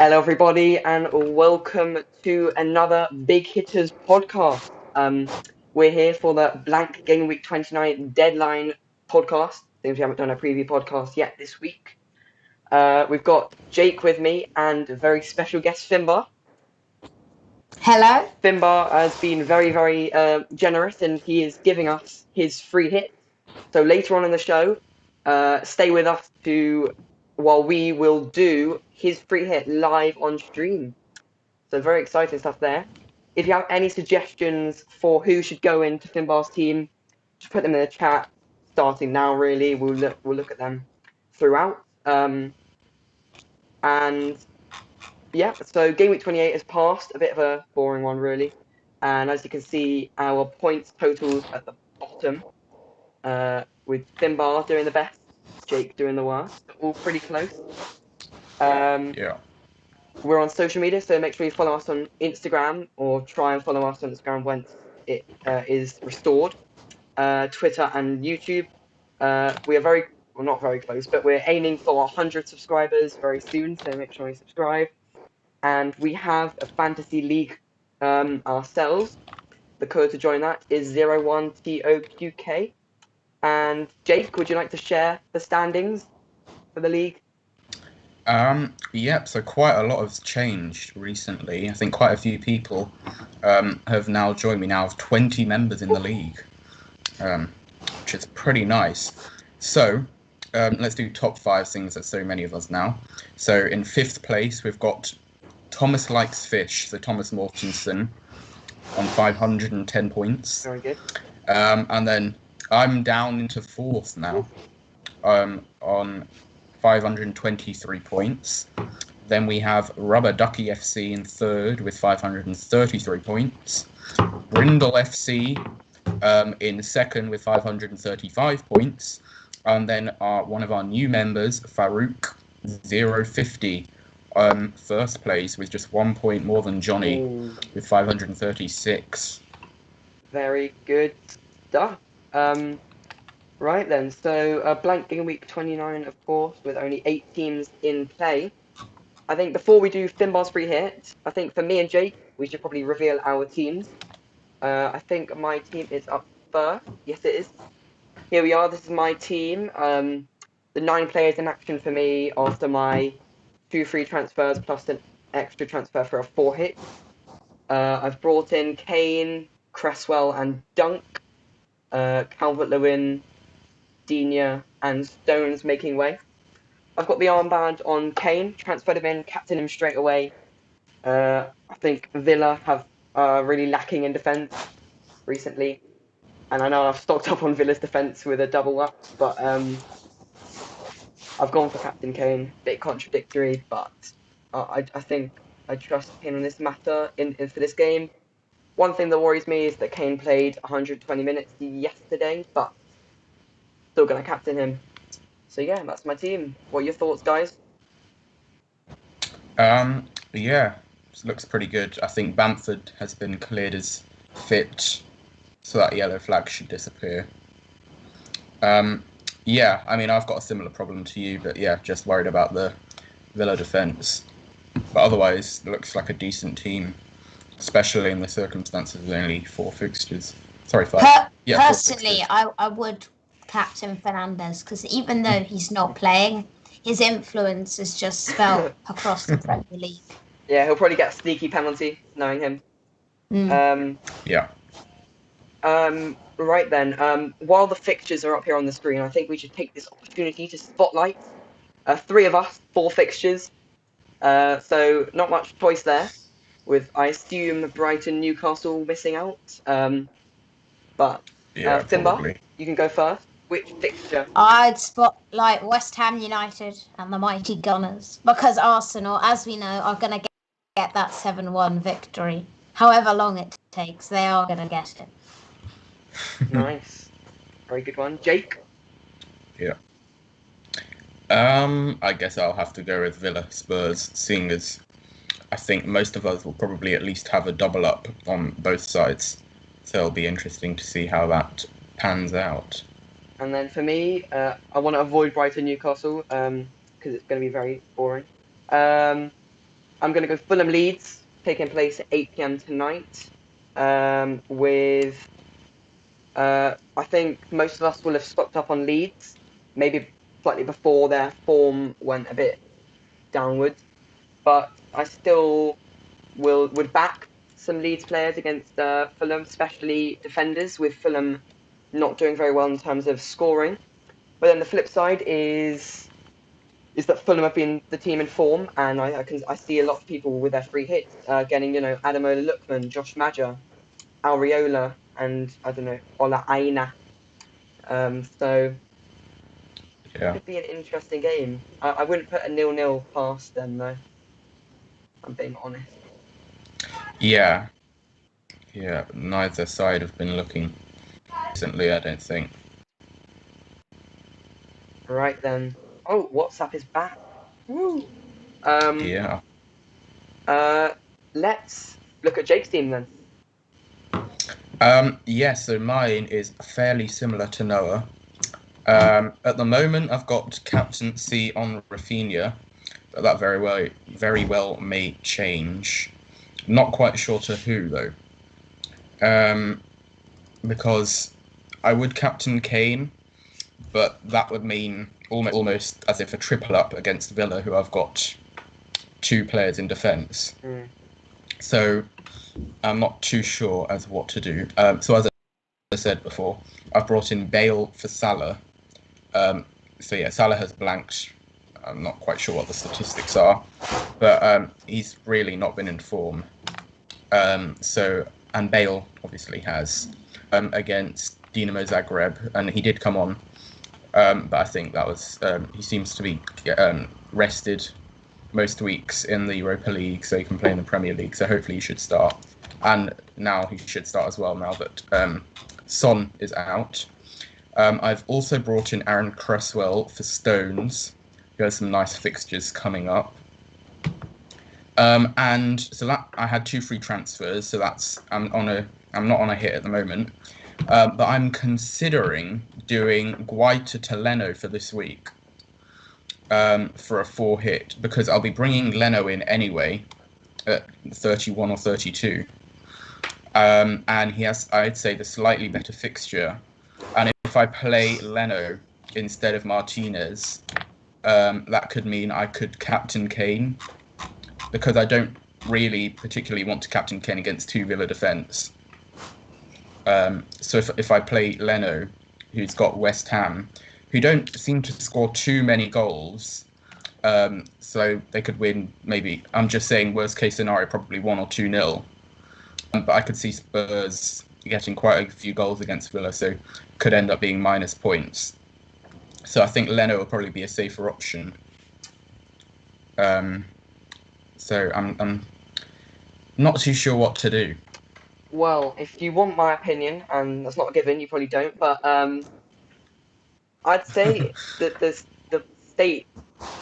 Hello, everybody, and welcome to another Big Hitters podcast. We're here for the blank Game Week 29 deadline podcast, since we haven't done a preview podcast yet this week. We've got Jake with me and a very special guest, Finbar. Hello. Finbar has been very generous, and he is giving us his free hit. So later on in the show, stay with us while we will do his free hit live on stream. So very exciting stuff there. If you have any suggestions for who should go into Finbar's team, just put them in the chat. Starting now, really, we'll look at them throughout. And yeah, so game week 28 has passed, a bit of a boring one, really. And as you can see, our points totals at the bottom, with Finbar doing the best, Jake doing the worst, all pretty close. Yeah. We're on social media, so make sure you follow us on Instagram, or try and follow us on Instagram once it is restored. Twitter and YouTube. We are not very close, but we're aiming for 100 subscribers very soon, so make sure you subscribe. And we have a fantasy league ourselves. The code to join that is 01TOQK. And Jake, would you like to share the standings for the league? Yep, so quite a lot has changed recently. I think quite a few people have now joined me. Now, 20 members in the league, which is pretty nice. So, let's do top 5 things. There's so many of us now. So, in 5th place, we've got Thomas Likes Fish, so Thomas Mortensen, on 510 points. Very good. And then I'm down into 4th now, on 523 points. Then we have Rubber Ducky FC in 3rd with 533 points. Brindle FC in 2nd with 535 points. And then one of our new members, Farouk 050, 1st place with just 1 point more than Johnny. Ooh. With 536. Very good stuff. Right then, so blank game week 29, of course, with only 8 teams in play. I think before we do Finbar's free hit, I think for me and Jake, we should probably reveal our teams. I think my team is up first. Yes, it is. Here we are. This is my team. The 9 players in action for me after my 2 free transfers plus an extra transfer for a 4 hit. I've brought in Kane, Cresswell, and Dunk. Calvert-Lewin, Digne, and Stones making way. I've got the armband on Kane, transferred him in, captained him straight away. I think Villa have really lacking in defence recently. And I know I've stocked up on Villa's defence with a double up, but I've gone for Captain Kane. Bit contradictory, but I think I trust Kane on this matter in for this game. One thing that worries me is that Kane played 120 minutes yesterday, but still going to captain him. So yeah, that's my team. What are your thoughts, guys? Yeah, it looks pretty good. I think Bamford has been cleared as fit, so that yellow flag should disappear. Yeah, I mean, I've got a similar problem to you, but yeah, just worried about the Villa defence. But otherwise, it looks like a decent team, especially in the circumstances of only 4 fixtures. Sorry, 5. Personally, I would captain Fernandes, because even though he's not playing, his influence is just felt across the Premier League. Yeah, he'll probably get a sneaky penalty, knowing him. Yeah. Right then, while the fixtures are up here on the screen, I think we should take this opportunity to spotlight 3 of us, 4 fixtures. So not much choice there, with I assume Brighton, Newcastle missing out. But Yeah, Finbar, probably. you can go first. Which fixture? I'd spotlight West Ham United and the mighty Gunners, because Arsenal, as we know, are going to get that 7-1 victory. However long it takes, they are going to get it. Nice. Very good one. Jake? Yeah. I guess I'll have to go with Villa Spurs, seeing as I think most of us will probably at least have a double up on both sides. So it'll be interesting to see how that pans out. And then for me, I want to avoid Brighton Newcastle because it's going to be very boring. I'm going to go Fulham Leeds, taking place at 8 p.m. tonight. With I think most of us will have stocked up on Leeds, maybe slightly before their form went a bit downwards. But I still would back some Leeds players against Fulham, especially defenders, with Fulham not doing very well in terms of scoring. But then the flip side is that Fulham have been the team in form, and I see a lot of people with their free hits getting, Adamola Lookman, Josh Maja, Areola, and I don't know, Ola Aina. So Yeah. could be an interesting game. I wouldn't put a 0-0 past them though. I'm being honest. Yeah. Yeah. Neither side have been looking recently, I don't think. Right then. Oh, WhatsApp is back. Woo. Yeah. Let's look at Jake's team then. Yeah, so mine is fairly similar to Noah. At the moment, I've got captaincy on Rafinha, but that very well may change. Not quite sure to who though, because I would captain Kane, but that would mean almost as if a triple up against Villa, who I've got 2 players in defence. Mm. So I'm not too sure as what to do. So as I said before, I've brought in Bale for Salah. So yeah, Salah has blanked. I'm not quite sure what the statistics are, but he's really not been in form. And Bale obviously has against Dinamo Zagreb, and he did come on, but I think that was he seems to be rested most weeks in the Europa League, so he can play in the Premier League. So hopefully he should start, and now he should start as well. Now that Son is out. I've also brought in Aaron Cresswell for Stones, who has some nice fixtures coming up. And so that I had 2 free transfers, so that's I'm not on a hit at the moment, but I'm considering doing Guaita to Leno for this week for a 4 hit, because I'll be bringing Leno in anyway at 31 or 32, and he has, I'd say, the slightly better fixture. And if I play Leno instead of Martinez, that could mean I could captain Kane, because I don't really particularly want to captain Kane against 2 Villa defence. So if I play Leno, who's got West Ham, who don't seem to score too many goals, so they could win maybe, I'm just saying worst case scenario, probably 1 or 2-0. But I could see Spurs getting quite a few goals against Villa, so could end up being minus points. So I think Leno will probably be a safer option. So I'm not too sure what to do. Well, if you want my opinion, and that's not a given, you probably don't, but I'd say that the state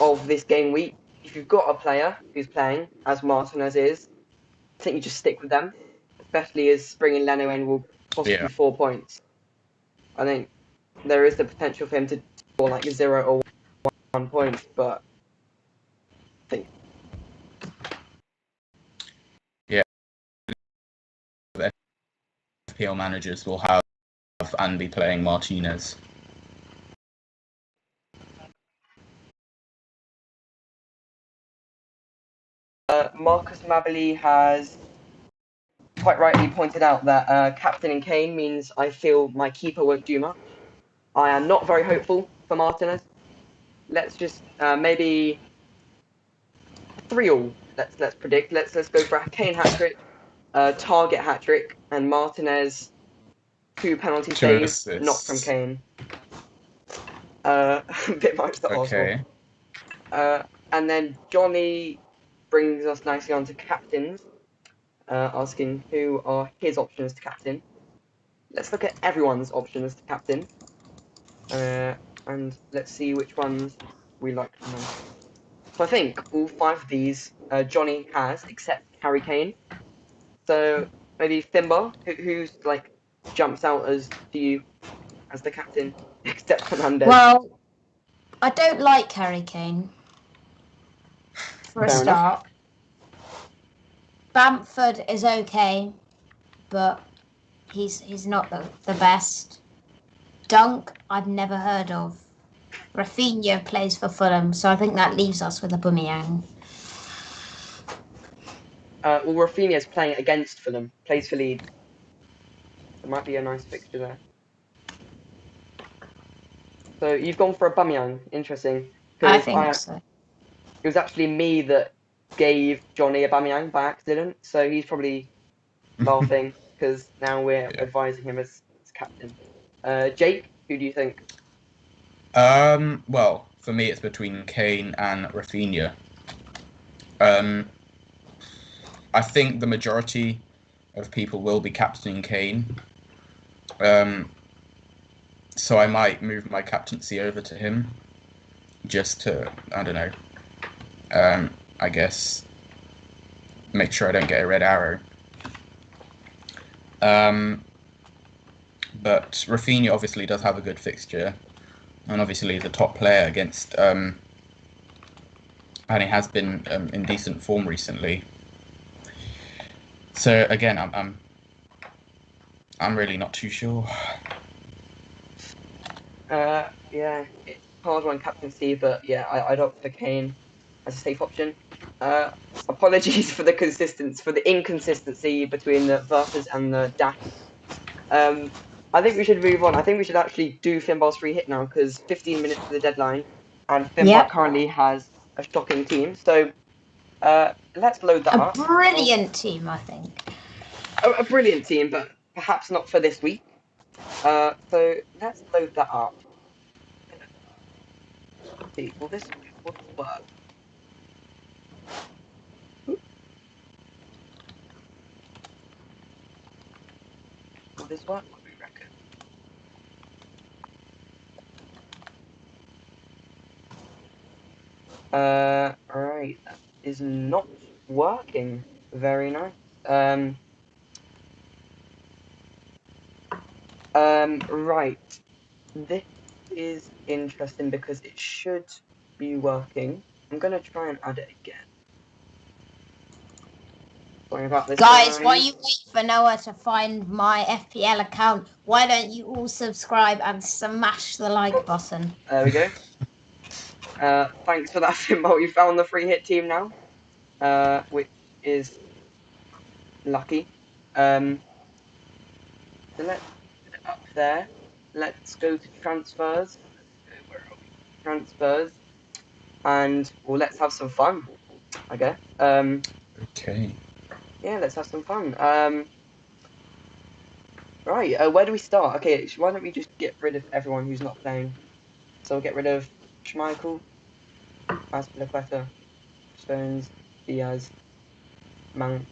of this game week, if you've got a player who's playing, as Martinez is, I think you just stick with them, especially as bringing Leno in will cost Yeah. you 4 points. I think there is the potential for him to score like 0 or 1 point, but I think FPL managers will have and be playing Martinez. Marcus Mabili has quite rightly pointed out that captaining Kane means I feel my keeper won't do much. I am not very hopeful for Martinez. Let's just maybe 3-3. Let's predict. Let's go for a Kane hat trick, Target hat trick, and Martinez 2 penalty 2 saves, not from assists. Kane. A bit much for Arsenal. Okay. And then Johnny brings us nicely on to captains, asking who are his options to captain. Let's look at everyone's options to captain, and let's see which ones we like the most. So I think all 5 of these Johnny has, except Harry Kane. So maybe Finbar, who's like jumps out as to you as the captain, except Fernandez. Well, I don't like Harry Kane for a Fair enough. start. Bamford is okay, but he's not the best. Dunk, I've never heard of. Rafinha plays for Fulham, so I think that leaves us with Aubameyang. Well, Rafinha's playing against Fulham, plays for Leeds. It might be a nice fixture there. So you've gone for Aubameyang. Interesting. I Because think so. it was actually me that gave Johnny Aubameyang by accident, so he's probably laughing because now we're Yeah. advising him as captain. Jake, who do you think? Well, for me, it's between Kane and Rafinha. I think the majority of people will be captaining Kane. So I might move my captaincy over to him, just to, I don't know, I guess, make sure I don't get a red arrow. But Rafinha obviously does have a good fixture, and obviously the top player against, and he has been in decent form recently. So again, I'm really not too sure. Yeah, it's hard one captaincy, but yeah, I'd opt for Kane as a safe option. Apologies for the inconsistency between the versus and the dash. I think we should move on. I think we should actually do Finbar's free hit now because 15 minutes to the deadline, and Finbar Yep. currently has a shocking team. So let's load that A up. brilliant team, I think. A brilliant team, but perhaps not for this week. So let's load that up. See, will this work? Will this work? What do we reckon? Alright, that is not working. Very nice. Right. This is interesting because it should be working. I'm gonna try and add it again. Sorry about this, Guys, while you wait for Noah to find my FPL account, why don't you all subscribe and smash the like button? There we go. Thanks for that, Finbar. You found the free hit team now, which is lucky. So let's put it up there. Let's go to transfers. Where are we? Transfers. And well, let's have some fun, I guess. Okay. Yeah, let's have some fun. Right, where do we start? Okay, why don't we just get rid of everyone who's not playing? So we'll get rid of Schmeichel, Azpilicueta, Stones, Diaz, Mount,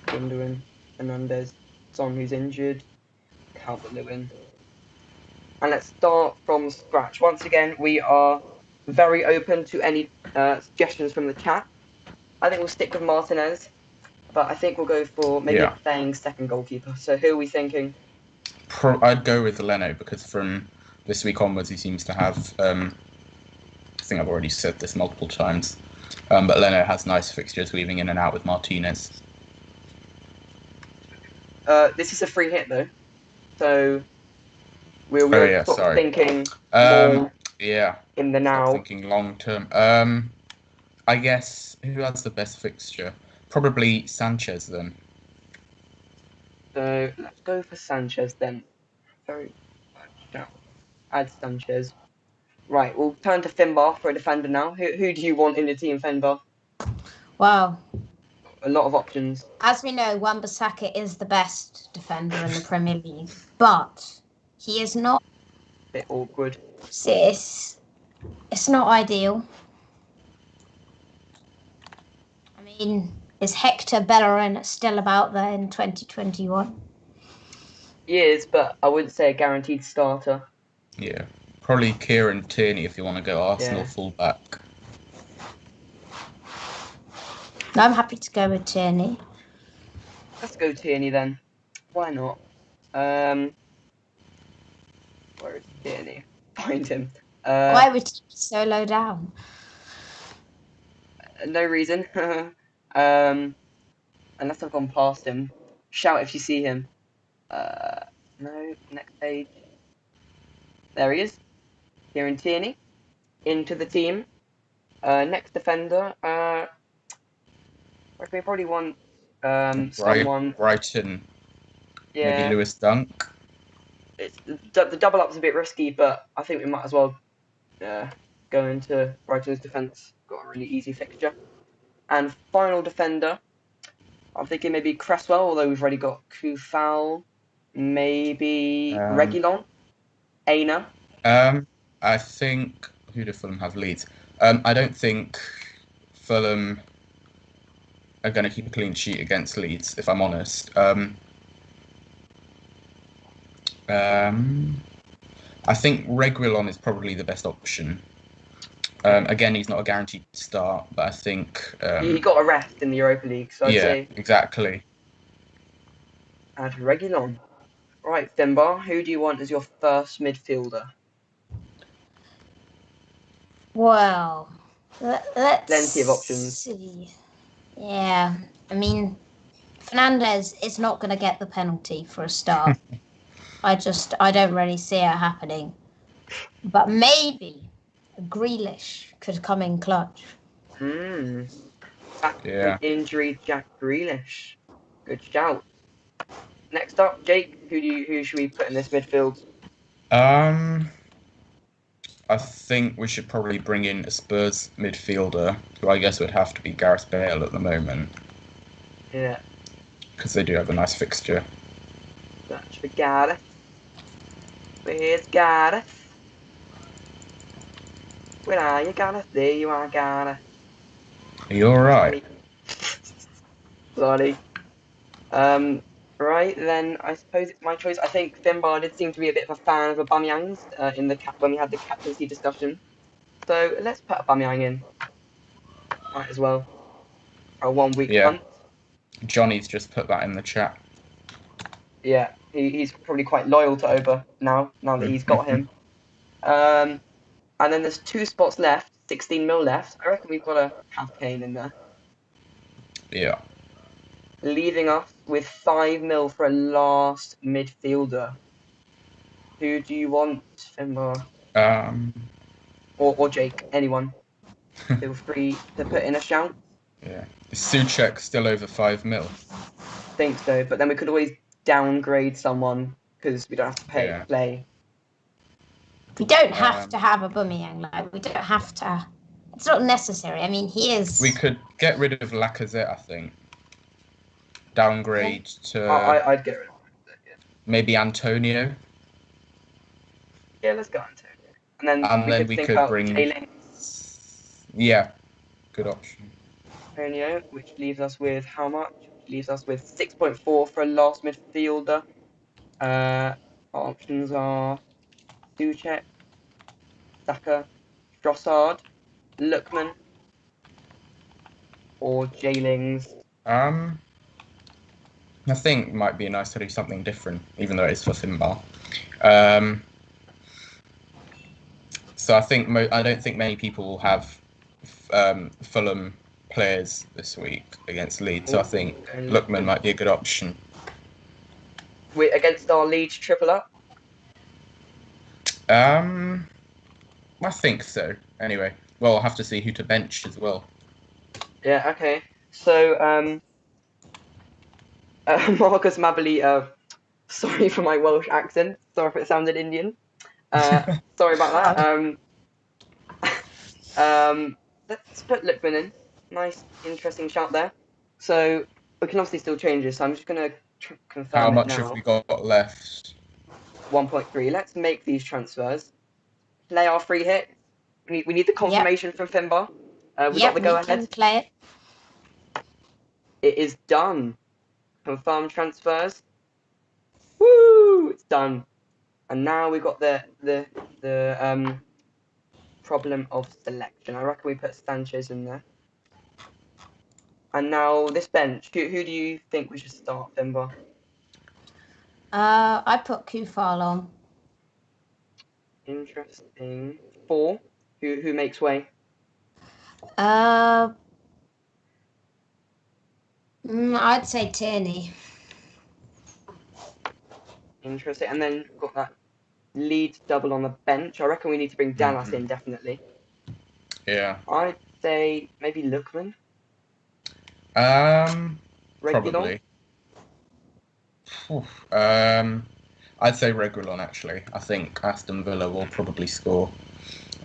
Gundogan, Fernandez, Son who's injured, Calvert-Lewin. And let's start from scratch. Once again, we are very open to any suggestions from the chat. I think we'll stick with Martinez, but I think we'll go for maybe a playing second goalkeeper. So who are we thinking? I'd go with Leno because from this week onwards he seems to have. I think I've already said this multiple times, but Leno has nice fixtures weaving in and out with Martinez. This is a free hit though, so we're sort of thinking more in the now. Thinking long term. I guess who has the best fixture? Probably Sanchez then. So let's go for Sanchez then. Very much. Add Sanchez. Right, we'll turn to Finbar for a defender now. Who do you want in the team, Finbar? Wow. A lot of options. As we know, Wan-Bissaka is the best defender in the Premier League, but he is not. Bit awkward. It's not ideal. I mean, is Hector Bellerin still about there in 2021? He is, but I wouldn't say a guaranteed starter. Yeah, probably Kieran Tierney if you want to go Arsenal fullback. No, I'm happy to go with Tierney. Let's go Tierney then. Why not? Where is Tierney? Find him. Why would he be so low down? No reason. unless I've gone past him. Shout if you see him. No, next page. There he is. Kieran Tierney into the team. Next defender. We probably want someone. Brighton. Yeah. Maybe Lewis Dunk. The double up's a bit risky, but I think we might as well go into Brighton's defence. Got a really easy fixture. And final defender, I'm thinking maybe Cresswell, although we've already got Kufal. Maybe Reguilon, Aina. I think who do Fulham have Leeds? I don't think Fulham are going to keep a clean sheet against Leeds, if I'm honest. I think Reguilon is probably the best option. Again, he's not a guaranteed start, but I think He got a rest in the Europa League, so I'd say exactly. add Reguilon. Right, Finbar, who do you want as your first midfielder? Well, let's Plenty of options. see. Yeah, I mean, Fernandez is not going to get the penalty for a start. I don't really see it happening. But maybe Grealish could come in clutch. Back from injury, Jack Grealish. Good shout. Next up, Jake, who should we put in this midfield? I think we should probably bring in a Spurs midfielder, who I guess would have to be Gareth Bale at the moment. Yeah. Because they do have a nice fixture. Search for Gareth. Where's Gareth? Where are you, Gareth? There you are, Gareth. Are you alright? Sorry. Right, then I suppose it's my choice. I think Finbar did seem to be a bit of a fan of Aubameyang's when we had the captaincy discussion. So let's put Aubameyang in. Might as well. A 1 week punt. Johnny's just put that in the chat. Yeah, he's probably quite loyal to Oba now that he's got him. And then there's 2 spots left, 16 mil left. I reckon we've got to have Kane in there. Yeah. Leaving us with 5 mil for a last midfielder. Who do you want, Finbar? Or Jake, anyone. Feel free to put in a shout. Yeah. Is Souček still over 5 mil? Think so, but then we could always downgrade someone because we don't have to play. We don't have to have Aubameyang. Like, we don't have to. It's not necessary. I mean, he is. We could get rid of Lacazette, I think. Downgrade to. I'd get rid of Lacazette, yeah. Maybe Antonio. Yeah, let's go Antonio. And then we could bring. Yeah, good option. Antonio, which leaves us with how much? Leaves us with 6.4 for a last midfielder. Our options are Souček, Saka, Trossard, Lookman, or Jailings. I think it might be nice to do something different, even though it's for Finbar. So I don't think many people will have Fulham players this week against Leeds. So I think Lookman might be a good option. Against our Leeds triple up? I think so. Anyway, well, I'll have to see who to bench as well. Yeah, okay. So, Marcus Mabberley, sorry for my Welsh accent. Sorry if it sounded Indian. Sorry about that. Let's put Lookman in. Nice, interesting shout there. So, we can obviously still change this, so I'm just going to confirm How much now. have we got left? 1.3. Let's make these transfers. Play our free hit. We need the confirmation from Finbar. We got the go ahead. We can play it. It is done. Confirm transfers. Woo! It's done. And now we've got the problem of selection. I reckon we put Sanchez in there. And now this bench. Who do you think we should start, Finbar? I put Kufal on. Interesting. 4. Who makes way? I'd say Tierney. Interesting. And then we've got that Leeds double on the bench. I reckon we need to bring Dallas in, definitely. Yeah. I'd say maybe Lookman. Reguilon. Probably. I'd say Reguilon, actually. I think Aston Villa will probably score.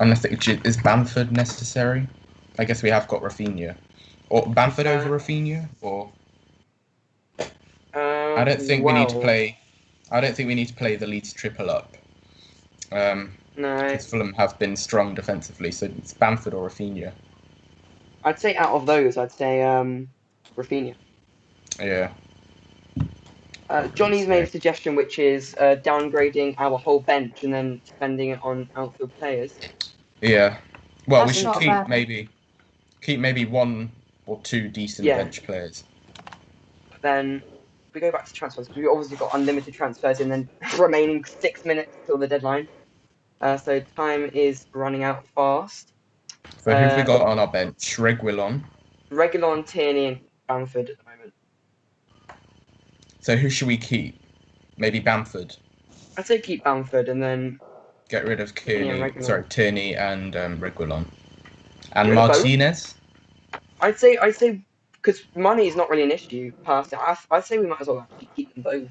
And I think, is Bamford necessary? I guess we have got Rafinha. Or Bamford over Rafinha? Or I don't think we need to play. I don't think we need to play the Leeds triple up. No. Because Fulham have been strong defensively, so it's Bamford or Rafinha. I'd say out of those, I'd say Rafinha. Yeah. Johnny's made a suggestion, which is downgrading our whole bench and then spending it on outfield players. Yeah. Well, That's we should keep maybe one or two decent bench players. But then we go back to transfers because we obviously got unlimited transfers and then remaining 6 minutes till the deadline. So time is running out fast. So who have we got on our bench? Reguilon, Tierney, and Bamford at the moment. So who should we keep? Maybe Bamford. I'd say keep Bamford and then get rid of Tierney and Reguilon. And Get rid of Martinez? I'd say because money is not really an issue past it. I'd say we might as well actually keep them both.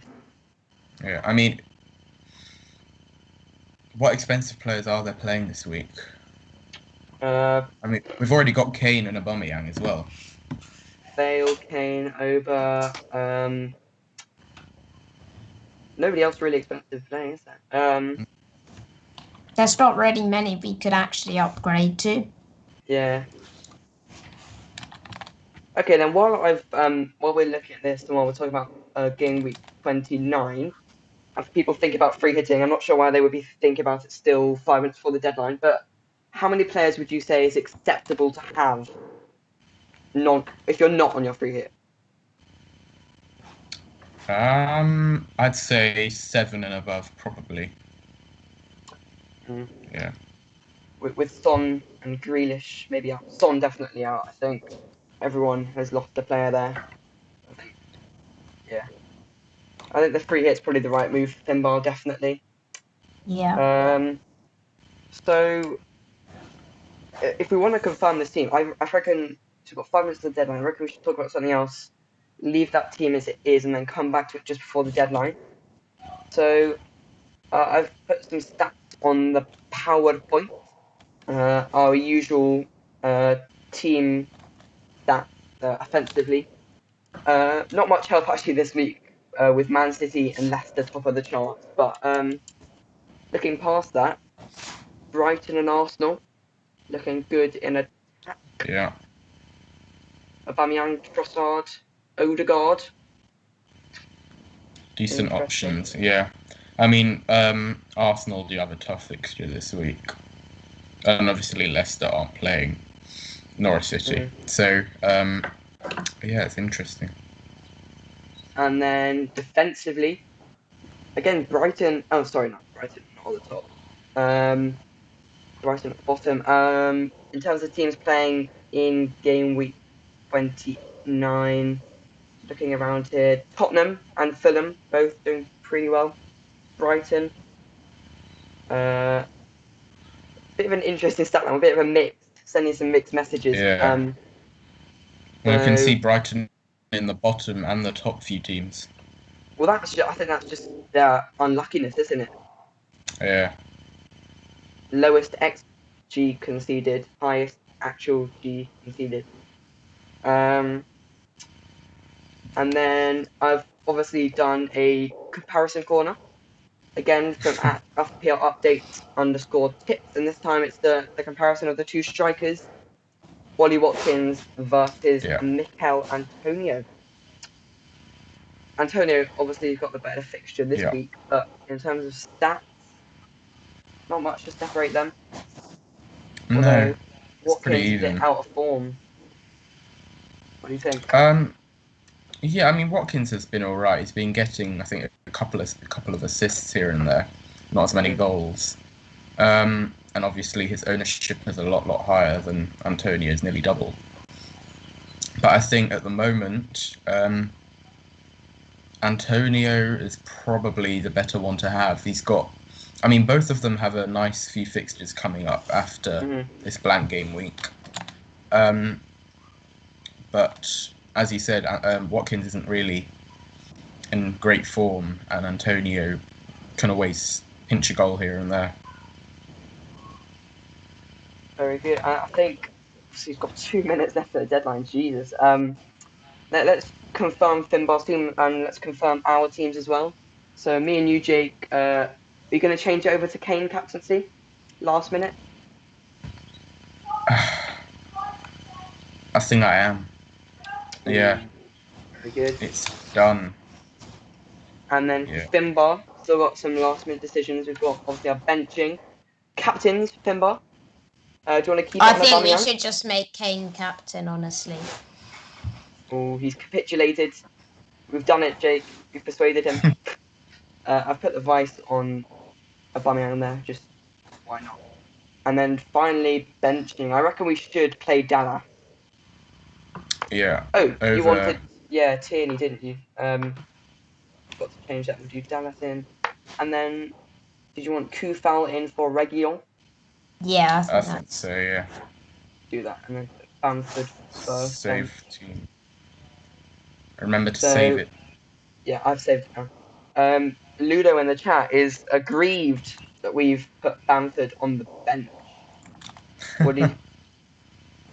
Yeah, I mean, what expensive players are there playing this week? I mean, we've already got Kane and Aubameyang as well. Bale, Kane, Oba, nobody else really expensive playing, is there? There's not really many we could actually upgrade to. Yeah. Okay, then while we're looking at this and while we're talking about game week 29, as people think about free hitting, I'm not sure why they would be thinking about it still 5 minutes before the deadline, but how many players would you say is acceptable to have if you're not on your free hit? I'd say 7 and above, probably. Yeah. With Son and Grealish maybe out. Son definitely out, I think. Everyone has lost a player there. I think the free hit's probably the right move for Finbar, definitely. Yeah. So, if we want to confirm this team, I reckon we've got 5 minutes to the deadline. I reckon we should talk about something else, leave that team as it is, and then come back to it just before the deadline. So, I've put some stats on the PowerPoint, our usual team stats offensively. Not much help actually this week with Man City and Leicester top of the charts, but looking past that, Brighton and Arsenal looking good in attack. Yeah. Aubameyang, Trossard, Odegaard. Decent options, yeah. I mean, Arsenal do have a tough fixture this week. And obviously Leicester aren't playing Norwich City. So, yeah, it's interesting. And then defensively, again, Brighton. Oh, sorry, not Brighton, not at the top. Brighton at the bottom. In terms of teams playing in game week 29, looking around here, Tottenham and Fulham both doing pretty well. Brighton, bit of an interesting stat line, a bit of a mix, sending some mixed messages. Yeah. Well, you can see Brighton in the bottom and the top few teams. Well, I think that's just their unluckiness, isn't it? Yeah. Lowest XG conceded, highest actual G conceded. And then I've obviously done a comparison corner. Again, from at FPL update_tips, and this time it's the comparison of the two strikers, Ollie Watkins versus Mikel Antonio. Antonio obviously got the better fixture this week, but in terms of stats, not much to separate them. Although Watkins is a bit out of form. What do you think? Yeah, I mean Watkins has been all right. He's been getting, I think, a couple of assists here and there, not as many goals. And obviously his ownership is a lot higher than Antonio's, nearly double. But I think at the moment, Antonio is probably the better one to have. I mean, both of them have a nice few fixtures coming up after this blank game week. But as you said, Watkins isn't really in great form, and Antonio can always pinch a goal here and there. Very good. I think he's got 2 minutes left at the deadline. Jesus. Let's confirm Finbar's team and let's confirm our teams as well. So me and you, Jake, are you going to change it over to Kane captaincy last minute? I think I am. Yeah. Very good. It's done. And then Finbar, still got some last minute decisions. We've got obviously our benching. Captains, Finbar. Do you want to keep it I on think we Aubameyang? should just make Kane captain, honestly. Oh, he's capitulated. We've done it, Jake. We've persuaded him. I've put the vice on Aubameyang there, just why not? And then finally benching. I reckon we should play Dalla. Yeah. Oh, you wanted Tierney, didn't you? Got to change that. We'll do Dallas in, and then did you want Kufal in for Reguilon? Yeah, I think so. Yeah. Do that, and then put Bamford first. Save team. Remember to So, save it. Yeah, I've saved it now. Ludo in the chat is aggrieved that we've put Bamford on the bench. What do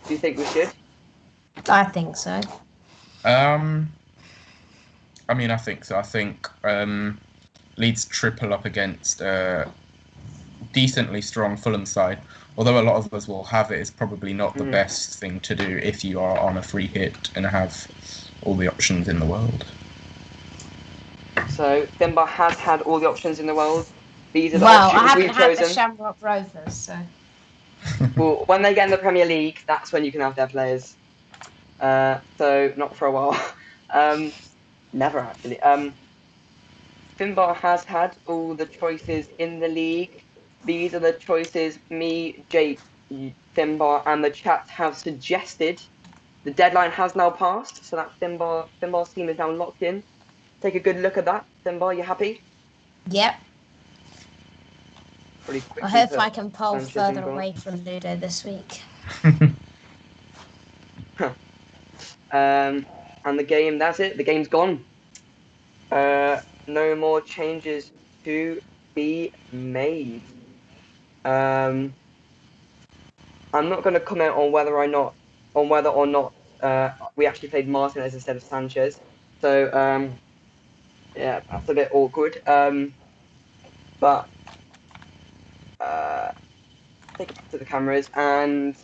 you think we should? I think so. I mean, I think so. I think Leeds triple up against decently strong Fulham side. Although a lot of us will have it, it's probably not the best thing to do if you are on a free hit and have all the options in the world. So Finbar has had all the options in the world. These are the I options haven't we've had chosen. the Shamrock Rovers, so. Well, when they get in the Premier League, that's when you can have their players. So not for a while. Never actually. Finbar has had all the choices in the league. These are the choices me, Jake, Finbar, and the chat have suggested. The deadline has now passed, so that Finbar's team is now locked in. Take a good look at that. Finbar, you happy? Yep. Pretty quickly. I hope I can pull Sanchez further in goal. away from Ludo this week. And the game, that's it. The game's gone. No more changes to be made. I'm not going to comment on whether or not we actually played Martinez instead of Sanchez. So yeah, that's a bit awkward. But take it back to the cameras and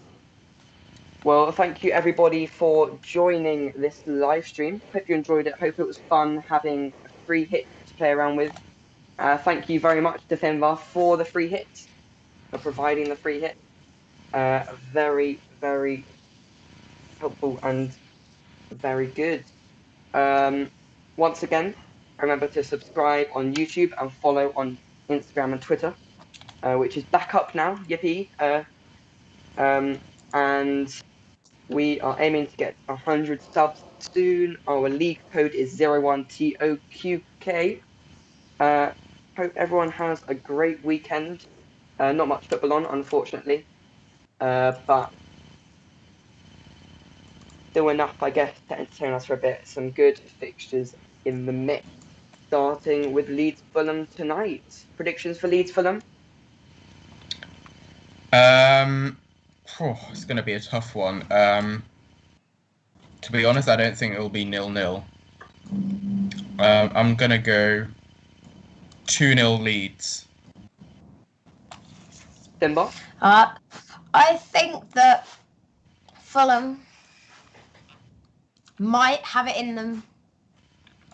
well, thank you everybody for joining this live stream. Hope you enjoyed it. Hope it was fun having a free hit to play around with. Thank you very much to Finbar for the free hit, for providing the free hit. Very, very helpful and very good. Once again, remember to subscribe on YouTube and follow on Instagram and Twitter, which is back up now. Yippee! And we are aiming to get 100 subs soon. Our league code is 01TOQK. Hope everyone has a great weekend. Not much football on, unfortunately, but still enough, I guess, to entertain us for a bit. Some good fixtures in the mix, starting with Leeds Fulham tonight. Predictions for Leeds Fulham? It's going to be a tough one. To be honest, I don't think it will be 0-0. I'm going to go 2-0 Leeds. Simba? I think that Fulham might have it in them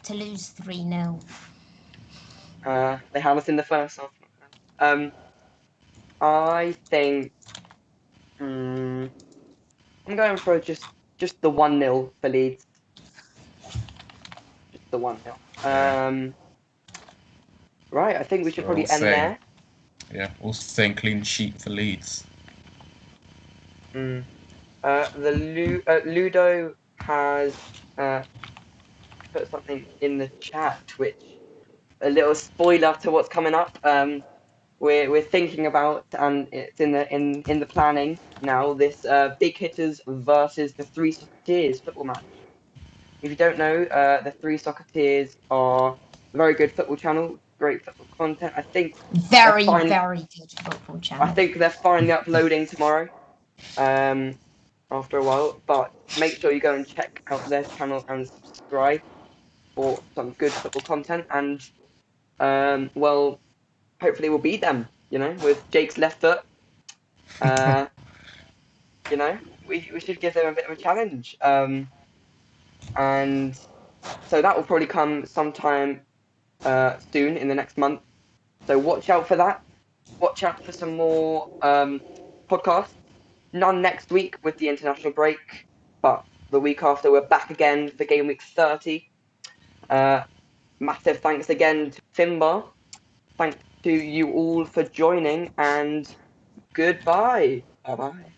to lose 3-0. They have us in the first half. I think I'm going for just the 1-0 for Leeds. Just the 1-0. Right, I think we should probably end there. Yeah, we'll say clean sheet for Leeds. Ludo has put something in the chat, which a little spoiler to what's coming up. We're thinking about, and it's in the planning now. This Big Hitters versus the Three Socceteers football match. If you don't know, the Three Socceteers are a very good football channel, great football content. Very, very good football channel. I think they're finally uploading tomorrow. After a while, but make sure you go and check out their channel and subscribe for some good football content. And well, hopefully we'll beat them. You know, with Jake's left foot. You know, we should give them a bit of a challenge. And so that will probably come sometime soon in the next month. So watch out for that. Watch out for some more podcasts. None next week with the international break, but the week after we're back again for game week 30. Massive thanks again to Finbar. Thanks to you all for joining, and goodbye. Bye bye.